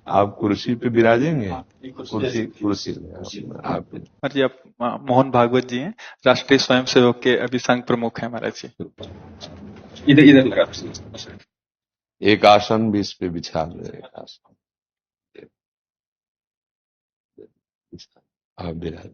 आप कुर्सी पे विराजेंगे। ये कुर्सी कुर्सी आप महाराज जी, आप मोहन भागवत जी हैं, राष्ट्रीय स्वयंसेवक के अभी संघ प्रमुख हैं महाराज जी। इधर इधर लगा। एक आसन भी इस पे बिछा दो, एक आसन आप विराज।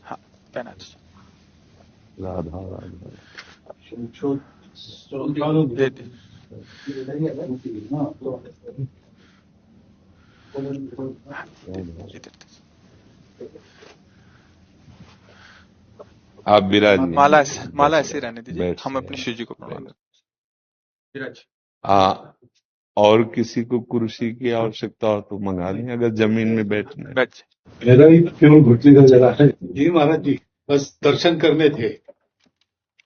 हाँ, पहना दीजिए। राधा राधा दे दीजिए। इधर दीजिए। आप विराजिए। माला ऐसे रहने दीजिए, बैठ हम जाइए। अपनी शिव जी को पकड़ेंगे। और किसी को कुर्सी की आवश्यकता हो तो मंगा लें, अगर जमीन में बैठना है। बैठ जाइए। मेरा ही केवल घुटने का जगह है जी महाराज जी, बस दर्शन करने थे।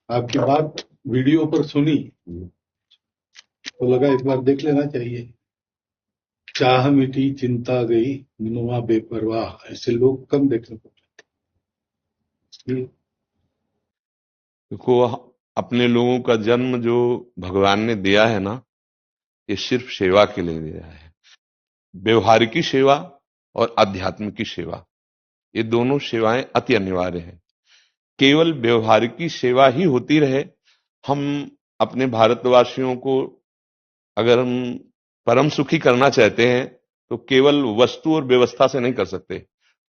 आपकी बात वीडियो पर सुनी तो लगा एक बार देख लेना चाहिए। चाह मिटी चिंता गई मनुआ बेपरवाह, ऐसे लोग कम देखने को मिलते। देखो, अपने लोगों का जन्म जो भगवान ने दिया है ना, ये सिर्फ सेवा के लिए दिया है। व्यवहारिकी सेवा और आध्यात्म की सेवा, ये दोनों सेवाएं अति अनिवार्य हैं। केवल व्यवहारिकी सेवा ही होती रहे, हम अपने भारतवासियों को अगर हम परम सुखी करना चाहते हैं तो केवल वस्तु और व्यवस्था से नहीं कर सकते,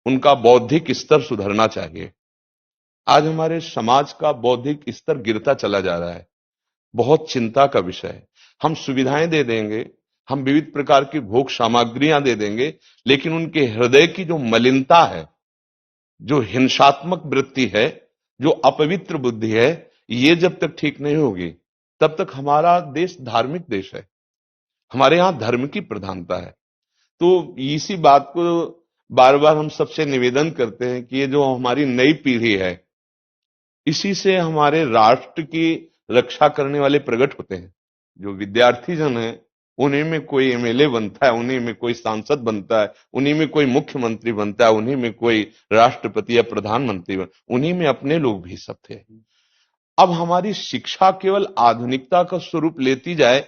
उनका बौद्धिक स्तर सुधरना चाहिए। आज हमारे समाज का बौद्धिक स्तर गिरता चला जा रहा है, बहुत चिंता का विषय है। हम सुविधाएं दे देंगे, हम विविध प्रकार की भोग सामग्रियां दे देंगे, लेकिन उनके हृदय की जो मलिनता है, जो हिंसात्मक वृत्ति है, जो अपवित्र बुद्धि है, ये जब तक ठीक नहीं होगी तब तक हमारा देश धार्मिक देश है, हमारे यहां धर्म की प्रधानता है। तो इसी बात को बार बार हम सबसे निवेदन करते हैं कि ये जो हमारी नई पीढ़ी है, इसी से हमारे राष्ट्र की रक्षा करने वाले प्रकट होते हैं। जो विद्यार्थी जन है, उन्हीं में कोई एमएलए बनता है, उन्हीं में कोई सांसद बनता है, उन्हीं में कोई मुख्यमंत्री बनता है, उन्हीं में कोई राष्ट्रपति या प्रधानमंत्री उन्हीं में अपने लोग भी सब थे। अब हमारी शिक्षा केवल आधुनिकता का स्वरूप लेती जाए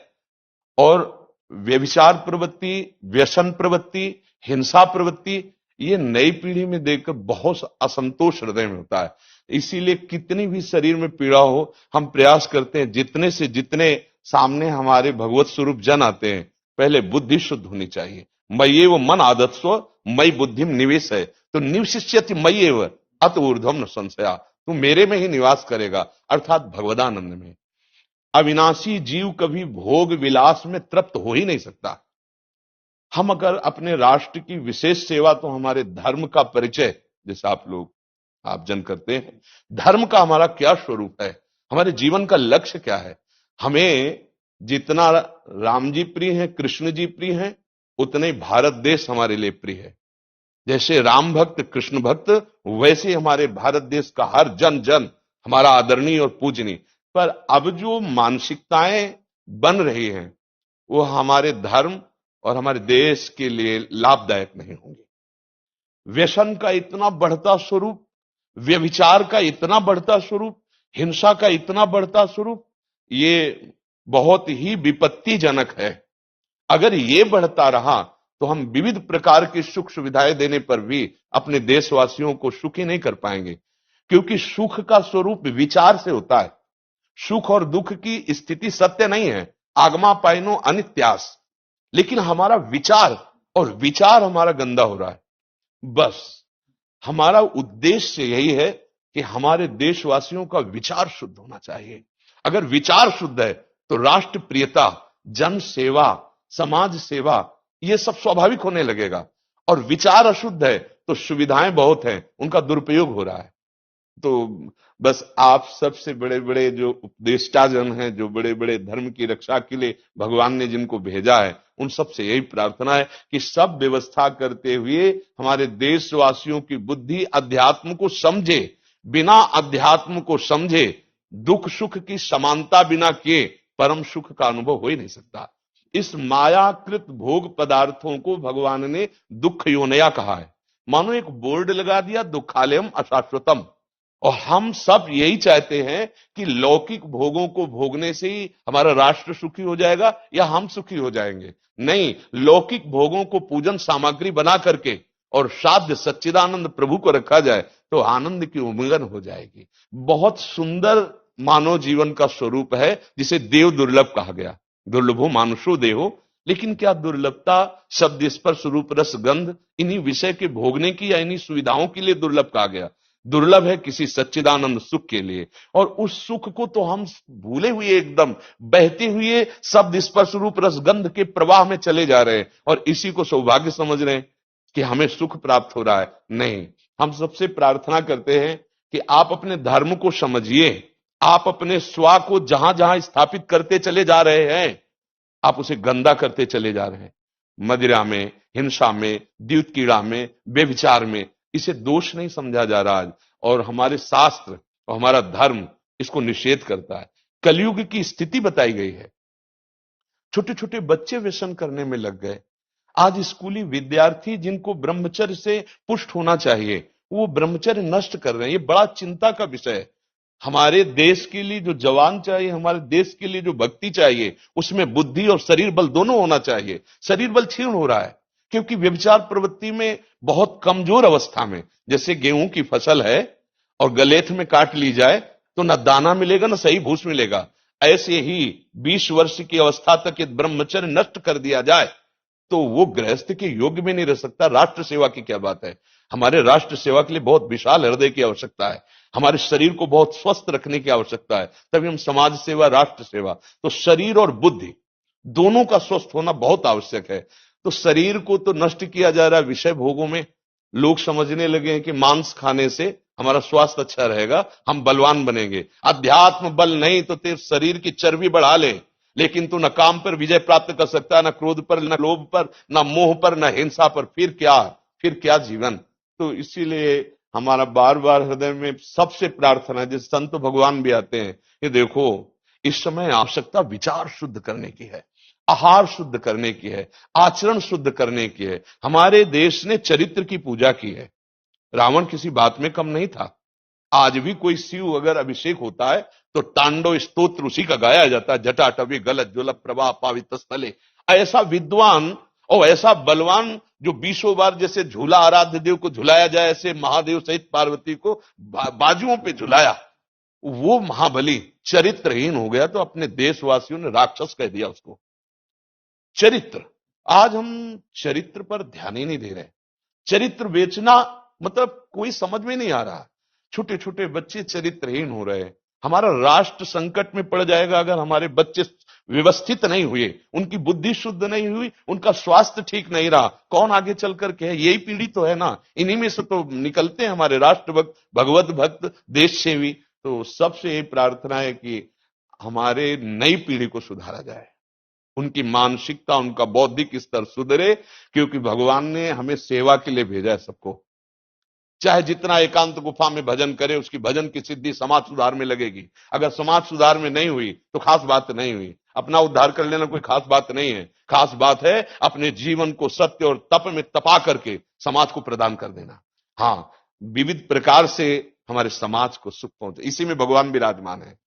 और व्यभिचार प्रवृत्ति, व्यसन प्रवृत्ति, हिंसा प्रवृत्ति, ये नई पीढ़ी में देखकर बहुत असंतोष हृदय में होता है। इसीलिए कितनी भी शरीर में पीड़ा हो, हम प्रयास करते हैं जितने से जितने सामने हमारे भगवत स्वरूप जन आते हैं, पहले बुद्धि शुद्ध होनी चाहिए। मय्ये वो मन आदत्स्व मई बुद्धिम निवेश है, तो निवशिष्यति मय्ये व अत ऊर्ध्वम न संशया, तू मेरे में ही निवास करेगा, अर्थात भगवदानंद में। अविनाशी जीव कभी भोग विलास में तृप्त हो ही नहीं सकता। हम अगर अपने राष्ट्र की विशेष सेवा, तो हमारे धर्म का परिचय, जैसे आप जन करते हैं, धर्म का हमारा क्या स्वरूप है, हमारे जीवन का लक्ष्य क्या है। हमें जितना राम जी प्रिय हैं, कृष्ण जी प्रिय हैं, उतने ही भारत देश हमारे लिए प्रिय है। जैसे राम भक्त कृष्ण भक्त, वैसे हमारे भारत देश का हर जन जन हमारा आदरणीय और पूजनीय। पर अब जो मानसिकताएं बन रही हैं, वो हमारे धर्म और हमारे देश के लिए लाभदायक नहीं होंगी। व्यसन का इतना बढ़ता स्वरूप, व्यभिचार का इतना बढ़ता स्वरूप, हिंसा का इतना बढ़ता स्वरूप, ये बहुत ही विपत्तिजनक है। अगर ये बढ़ता रहा तो हम विविध प्रकार की सुख सुविधाएं देने पर भी अपने देशवासियों को सुखी नहीं कर पाएंगे, क्योंकि सुख का स्वरूप विचार से होता है। सुख और दुख की स्थिति सत्य नहीं है, आगमा पाइनो अनित्यास, लेकिन हमारा विचार, और विचार हमारा गंदा हो रहा है। बस हमारा उद्देश्य यही है कि हमारे देशवासियों का विचार शुद्ध होना चाहिए। अगर विचार शुद्ध है तो राष्ट्र प्रियता, जन सेवा, समाज सेवा, ये सब स्वाभाविक होने लगेगा। और विचार अशुद्ध है तो सुविधाएं बहुत हैं, उनका दुरुपयोग हो रहा है। तो बस आप सबसे बड़े बड़े जो उपदेष्टा जन हैं, जो बड़े बड़े धर्म की रक्षा के लिए भगवान ने जिनको भेजा है, उन सबसे यही प्रार्थना है कि सब व्यवस्था करते हुए हमारे देशवासियों की बुद्धि अध्यात्म को समझे। बिना अध्यात्म को समझे दुख सुख की समानता बिना किए परम सुख का अनुभव हो ही नहीं सकता। इस मायाकृत भोग पदार्थों को भगवान ने दुख योनया कहा है। मानो एक बोर्ड लगा दिया, दुखालयम अशाश्वतम। और हम सब यही चाहते हैं कि लौकिक भोगों को भोगने से ही हमारा राष्ट्र सुखी हो जाएगा या हम सुखी हो जाएंगे। नहीं, लौकिक भोगों को पूजन सामग्री बना करके और साध्य सच्चिदानंद प्रभु को रखा जाए तो आनंद की उमंगन हो जाएगी। बहुत सुंदर मानव जीवन का स्वरूप है, जिसे देव दुर्लभ कहा गया। दुर्लभो मानुषो देहो। लेकिन क्या दुर्लभता शब्द स्पर्श रूप रस गंध इन्हीं विषय के भोगने की या इन्हीं सुविधाओं के लिए दुर्लभ कहा गया? दुर्लभ है किसी सच्चिदानंद सुख के लिए। और उस सुख को तो हम भूले हुए, एकदम बहते हुए शब्द स्पर्श रूप रसगंध के प्रवाह में चले जा रहे हैं और इसी को सौभाग्य समझ रहे हैं कि हमें सुख प्राप्त हो रहा है। नहीं, हम सबसे प्रार्थना करते हैं कि आप अपने धर्म को समझिए। आप अपने स्वा को जहां जहां स्थापित करते चले जा रहे हैं, आप उसे गंदा करते चले जा रहे हैं। मदिरा में, हिंसा में, द्यूत कीड़ा में, व्यभिचार में। इसे दोष नहीं समझा जा रहा आज। और हमारे शास्त्र और हमारा धर्म इसको निषेध करता है। कलयुग की स्थिति बताई गई है। छोटे छोटे बच्चे व्यसन करने में लग गए। आज स्कूली विद्यार्थी जिनको ब्रह्मचर्य से पुष्ट होना चाहिए, वो ब्रह्मचर्य नष्ट कर रहे हैं। ये बड़ा चिंता का विषय है। हमारे देश के लिए जो जवान चाहिए, हमारे देश के लिए जो भक्ति चाहिए, उसमें बुद्धि और शरीर बल दोनों होना चाहिए। शरीर बल क्षीण हो रहा है क्योंकि व्यभिचार प्रवृत्ति में बहुत कमजोर अवस्था में, जैसे गेहूं की फसल है और गलेथ में काट ली जाए तो न दाना मिलेगा न सही भूस मिलेगा, ऐसे ही 20 वर्ष की अवस्था तक यदि ब्रह्मचर्य नष्ट कर दिया जाए तो वो गृहस्थ के योग्य में नहीं रह सकता। राष्ट्र सेवा की क्या बात है। हमारे राष्ट्र सेवा के लिए बहुत विशाल हृदय की आवश्यकता है। हमारे शरीर को बहुत स्वस्थ रखने की आवश्यकता है, तभी हम समाज सेवा, राष्ट्र सेवा। तो शरीर और बुद्धि दोनों का स्वस्थ होना बहुत आवश्यक है। तो शरीर को तो नष्ट किया जा रहा है विषय भोगों में। लोग समझने लगे हैं कि मांस खाने से हमारा स्वास्थ्य अच्छा रहेगा, हम बलवान बनेंगे। अध्यात्म बल नहीं तो तेरे शरीर की चर्बी बढ़ा ले, लेकिन तू न काम पर विजय प्राप्त कर सकता, न क्रोध पर, न लोभ पर, न मोह पर, न हिंसा पर। फिर क्या जीवन। तो इसीलिए हमारा बार बार हृदय में सबसे प्रार्थना है, जिस संत भगवान भी आते हैं, ये देखो इस समय आवश्यकता विचार शुद्ध करने की है, आहार शुद्ध करने की है, आचरण शुद्ध करने की है। हमारे देश ने चरित्र की पूजा की है। रावण किसी बात में कम नहीं था। आज भी कोई शिव अगर अभिषेक होता है तो तांडव स्तोत्र उसी का गाया जाता है। जटाटवी गलत ज्वल प्रवाह पावित स्थले। ऐसा विद्वान और ऐसा बलवान जो 20 बार जैसे झूला आराध्य देव को झुलाया जाए, ऐसे महादेव सहित पार्वती को बाजुओं पे झुलाया, वो महाबली चरित्रहीन हो गया तो अपने देशवासियों ने राक्षस कह दिया उसको। चरित्र, आज हम चरित्र पर ध्यान ही नहीं दे रहे। चरित्र बेचना मतलब कोई समझ में नहीं आ रहा। छोटे छोटे बच्चे चरित्रहीन हो रहे हैं। हमारा राष्ट्र संकट में पड़ जाएगा अगर हमारे बच्चे व्यवस्थित नहीं हुए, उनकी बुद्धि शुद्ध नहीं हुई, उनका स्वास्थ्य ठीक नहीं रहा। कौन आगे चल करके है? यही पीढ़ी तो है ना। इन्हीं में से तो निकलते हैं हमारे राष्ट्र भक्त, भगवत भक्त, देश सेवी। तो सबसे यही प्रार्थना है कि हमारे नई पीढ़ी को सुधारा जाए, उनकी मानसिकता, उनका बौद्धिक स्तर सुधरे, क्योंकि भगवान ने हमें सेवा के लिए भेजा है सबको। चाहे जितना एकांत गुफा में भजन करे, उसकी भजन की सिद्धि समाज सुधार में लगेगी। अगर समाज सुधार में नहीं हुई तो खास बात नहीं हुई। अपना उद्धार कर लेना कोई खास बात नहीं है। खास बात है अपने जीवन को सत्य और तप में तपा करके समाज को प्रदान कर देना। हाँ, विविध प्रकार से हमारे समाज को सुख पहुंचे, इसी में भगवान विराजमान है।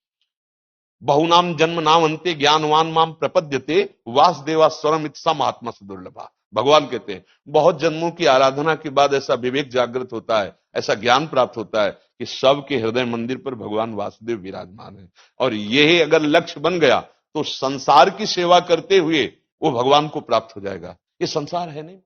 बहुनाम जन्म नाम अंते ज्ञानवान माम प्रपद्यते वासुदेवा स्वरम इत सम आत्मा से दुर्लभा। भगवान कहते हैं बहुत जन्मों की आराधना के बाद ऐसा विवेक जागृत होता है, ऐसा ज्ञान प्राप्त होता है कि सबके हृदय मंदिर पर भगवान वासुदेव विराजमान है। और यही अगर लक्ष्य बन गया तो संसार की सेवा करते हुए वो भगवान को प्राप्त हो जाएगा। ये संसार है नहीं,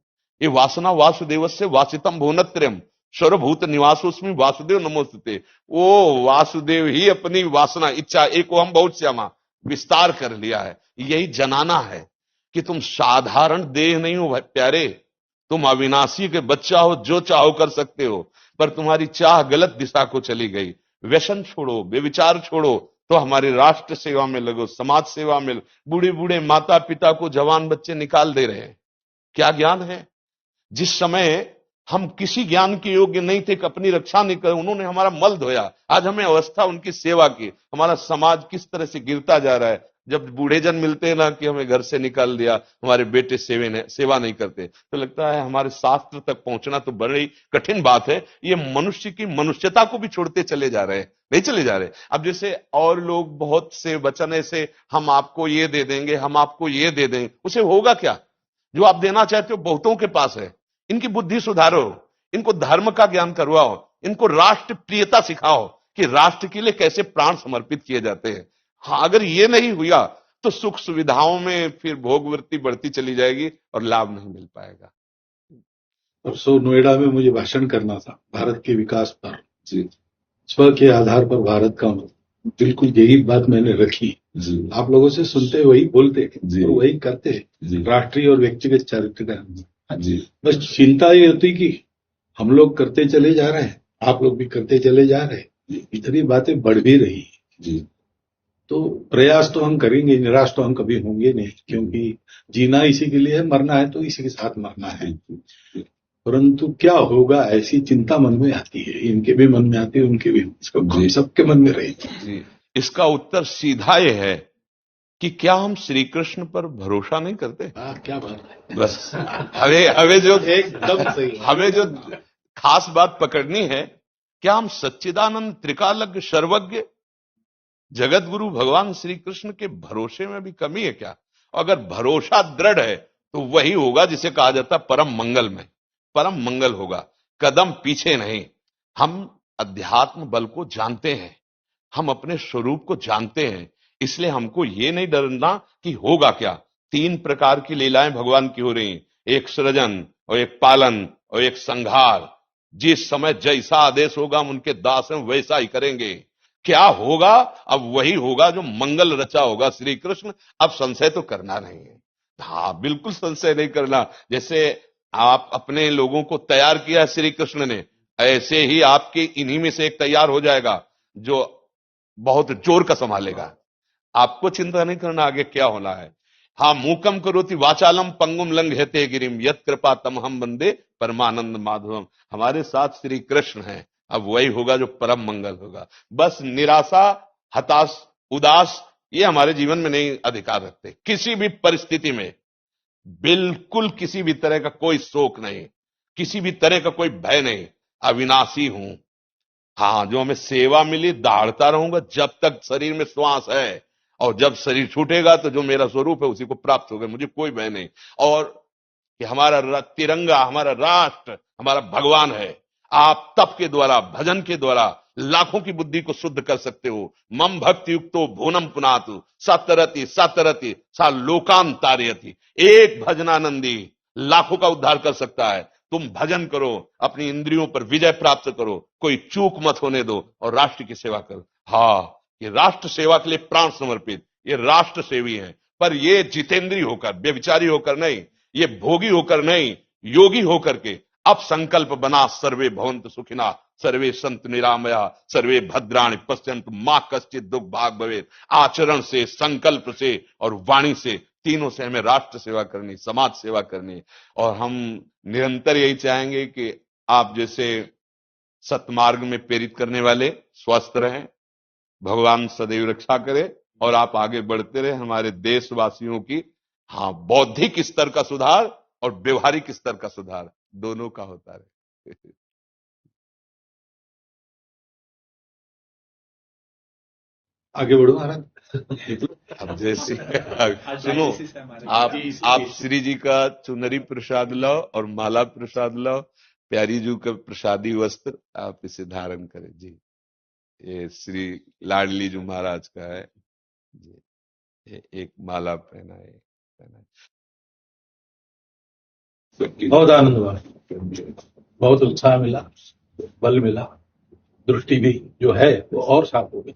ये वासना वासुदेवस्य वासितम भुवनत्रयम् सर्वभूत निवासोस्मि वासुदेव नमोस्तुते। वो वासुदेव ही अपनी वासना, इच्छा, एको हम बहुत श्यामा विस्तार कर लिया है। यही जनाना है कि तुम साधारण देह नहीं हो प्यारे, तुम अविनाशी के बच्चा हो, जो चाहो कर सकते हो। पर तुम्हारी चाह गलत दिशा को चली गई। व्यसन छोड़ो, बेविचार छोड़ो, तो हमारे राष्ट्र सेवा में लगो, समाज सेवा में। बूढ़े बूढ़े माता पिता को जवान बच्चे निकाल दे रहे हैं। क्या ज्ञान है? जिस समय हम किसी ज्ञान के योग्य नहीं थे कि अपनी रक्षा नहीं कर, उन्होंने हमारा मल धोया। आज हमें अवस्था उनकी सेवा की। हमारा समाज किस तरह से गिरता जा रहा है। जब बूढ़े जन मिलते हैं ना कि हमें घर से निकाल दिया, हमारे बेटे सेवा नहीं करते, तो लगता है हमारे शास्त्र तक पहुंचना तो बड़ी कठिन बात है। ये मनुष्य की मनुष्यता को भी छोड़ते चले जा रहे हैं, नहीं चले जा रहे। अब जैसे और लोग बहुत से वचन ऐसे, हम आपको ये दे देंगे, हम आपको ये दे देंगे, उसे होगा क्या? जो आप देना चाहते हो बहुतों के पास है। इनकी बुद्धि सुधारो, इनको धर्म का ज्ञान करवाओ, इनको राष्ट्र प्रियता सिखाओ कि राष्ट्र के लिए कैसे प्राण समर्पित किए जाते हैं। हाँ, अगर ये नहीं हुआ तो सुख सुविधाओं में फिर भोगवृत्ति बढ़ती चली जाएगी और लाभ नहीं मिल पाएगा। परसों नोएडा में मुझे भाषण करना था भारत के विकास पर। स्व के आधार पर भारत का बिल्कुल यही बात मैंने रखी। आप लोगों से सुनते वही बोलते और वही करते, राष्ट्रीय और व्यक्तिगत चरित्र का। बस चिंता ये होती कि हम लोग करते चले जा रहे हैं, आप लोग भी करते चले जा रहे हैं, इतनी बातें बढ़ भी रही है। तो प्रयास तो हम करेंगे, निराश तो हम कभी होंगे नहीं, क्योंकि जीना इसी के लिए है, मरना है तो इसी के साथ मरना है। परंतु क्या होगा ऐसी चिंता मन में आती है, इनके भी मन में आती है, उनके भी, सबके मन में रहेगी। इसका उत्तर सीधा ये है कि क्या हम श्री कृष्ण पर भरोसा नहीं करते? क्या बात है, बस हमें जो एकदम सही, हमें जो खास बात पकड़नी है, क्या हम सच्चिदानंद त्रिकालज्ञ सर्वज्ञ जगत गुरु भगवान श्री कृष्ण के भरोसे में भी कमी है क्या? अगर भरोसा दृढ़ है तो वही होगा जिसे कहा जाता है परम मंगल में, परम मंगल होगा, कदम पीछे नहीं। हम अध्यात्म बल को जानते हैं, हम अपने स्वरूप को जानते हैं, इसलिए हमको ये नहीं डरना कि होगा क्या। 3 प्रकार की लीलाएं भगवान की हो रही, एक सृजन और एक पालन और एक संहार। जिस समय जैसा आदेश होगा हम उनके दास हैं, वैसा ही करेंगे। क्या होगा? अब वही होगा जो मंगल रचा होगा श्री कृष्ण। अब संशय तो करना नहीं है। हाँ, बिल्कुल संशय नहीं करना। जैसे आप अपने लोगों को तैयार किया श्री कृष्ण ने, ऐसे ही आपके इन्हीं में से एक तैयार हो जाएगा जो बहुत जोर का संभालेगा। आपको चिंता नहीं करना आगे क्या होना है। हाँ, मूकम करोति वाचालम पंगुम लंघयते गिरिम यत् कृपा तमहम वंदे परमानंद माधवम। हमारे साथ श्री कृष्ण हैं, अब वही होगा जो परम मंगल होगा। बस निराशा, हताश, उदास ये हमारे जीवन में नहीं अधिकार रखते। किसी भी परिस्थिति में बिल्कुल किसी भी तरह का कोई शोक नहीं, किसी भी तरह का कोई भय नहीं। अविनाशी हूं। हाँ, जो हमें सेवा मिली दहाड़ता रहूंगा जब तक शरीर में श्वास है, और जब शरीर छूटेगा तो जो मेरा स्वरूप है उसी को प्राप्त होगा, मुझे कोई भय नहीं। और कि हमारा तिरंगा, हमारा राष्ट्र, हमारा भगवान है। आप तप के द्वारा, भजन के द्वारा लाखों की बुद्धि को शुद्ध कर सकते हो। मम भक्ति युक्तो भुवनम पुनातु सतरति सतरति सा लोकान तारयति। एक भजनानंदी लाखों का उद्धार कर सकता है। तुम भजन करो, अपनी इंद्रियों पर विजय प्राप्त करो, कोई चूक मत होने दो और राष्ट्र की सेवा करो। हाँ, ये राष्ट्र सेवा के लिए प्राण समर्पित, ये राष्ट्र सेवी हैं। पर ये जितेंद्रीय होकर, व्यभिचारी होकर नहीं, ये भोगी होकर नहीं, योगी होकर के अब संकल्प बना, सर्वे भवन्तु सुखिना, सर्वे सन्तु निरामया, सर्वे भद्राणि पश्यन्तु मां कश्चित् दुख भाग भवेत्। आचरण से, संकल्प से और वाणी से, तीनों से हमें राष्ट्र सेवा करनी, समाज सेवा करनी। और हम निरंतर यही चाहेंगे कि आप जैसे सतमार्ग में प्रेरित करने वाले स्वस्थ रहें, भगवान सदैव रक्षा करे और आप आगे बढ़ते रहे। हमारे देशवासियों की हाँ बौद्धिक स्तर का सुधार और व्यवहारिक स्तर का सुधार दोनों का होता रहे। आगे बढ़ो महाराज। अब जैसे सुनो, आप श्री जी का चुनरी प्रसाद लाओ और माला प्रसाद लाओ, प्यारी जी का प्रसादी वस्त्र आप इसे धारण करें जी। ये श्री लाडली जी महाराज का है जी, ये एक माला पहनाए। बहुत आनंद हुआ, बहुत उत्साह मिला, बल मिला, दृष्टि भी जो है वो और साफ हो गई।